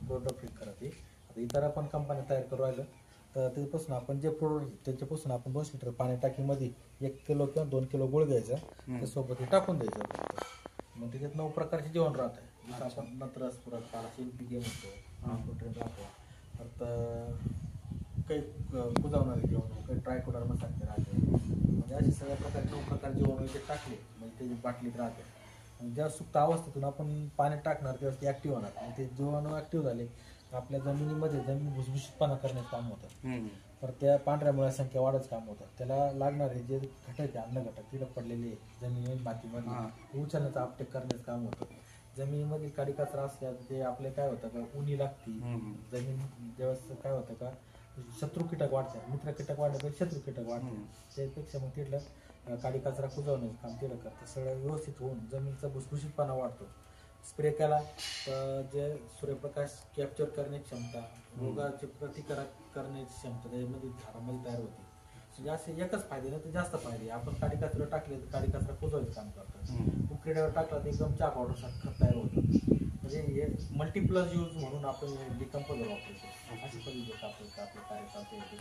Product करा ते. आता इतर आपण कंपन्या तयार करू राहिलं तर त्याच्यापासून आपण जे प्रोडक्ट त्याच्यापासून आपण 2 लिटर पाणी टाकीमध्ये 1 किलो किंवा 2 किलो गुळ घ्यायचा, त्यासोबत हे टाकून द्यायचं फक्त. मग त्याच्यात 9 प्रकारचे जेवण राहत आहे. जसं आपण नत्रस पुरत पाला LPG म्हणतो, प्रोटीन राहतो, परत काही कुजावणारे जेवण, काही ट्रायकोडर्मा सारखे राहते. म्हणजे असे सगळ्या प्रकारचे 9 प्रकार जेवण ते टाकले म्हणजे त्याची बाटलीत राहते. आणि जेव्हा सुप्त अवस्थेतून आपण पाण्यात टाकणार तेव्हा ते ॲक्टिव्ह होणार आणि ते जीवाणू ॲक्टिव्ह झाले आपल्या जमिनीमध्ये जमीन भुसभुशीतपणा करण्याचं काम होतं. तर त्या पांढऱ्या मुळ्या संख्या वाढच काम होतं. त्याला लागणारे जे घटक आहे अन्न घटक तिथं पडलेले जमिनीमध्ये मातीमध्ये उचलण्याचं आपटेक करण्याचं काम होतं. जमिनीमध्ये काडी कचरा असल्यास ते आपले काय होतं का उन्ही लागती जमीन जेव्हा काय होतं का शत्रू कीटक वाढतात, मित्र कीटक वाढल्यापेक्षा शत्रू कीटक वाढतात. त्यापेक्षा मग तिथलं काडी कचरा कुजवण्याचं काम तिथं करतं. सगळं व्यवस्थित होऊन जमिनीचा भुसभुशीतपणा वाढतो. स्प्रे केला तर जे सूर्यप्रकाश कॅप्चर करण्याची क्षमता, रोगाचे प्रतिकार करण्याची क्षमता त्याच्यामध्ये झाडामध्ये तयार होते. म्हणजे असे एकच फायदे ना ते जास्त फायदे. आपण काडी कचरा टाकले तर काडी कचरा कुजवायचं काम करतात. उकड्यावर टाकला तर एकदम चहा पावडर सारखं तयार होतं. म्हणजे हे मल्टिप्लस यूज म्हणून आपण डिकम्पोजर वापरतो. अशी पद्धत आपले कार्य करते.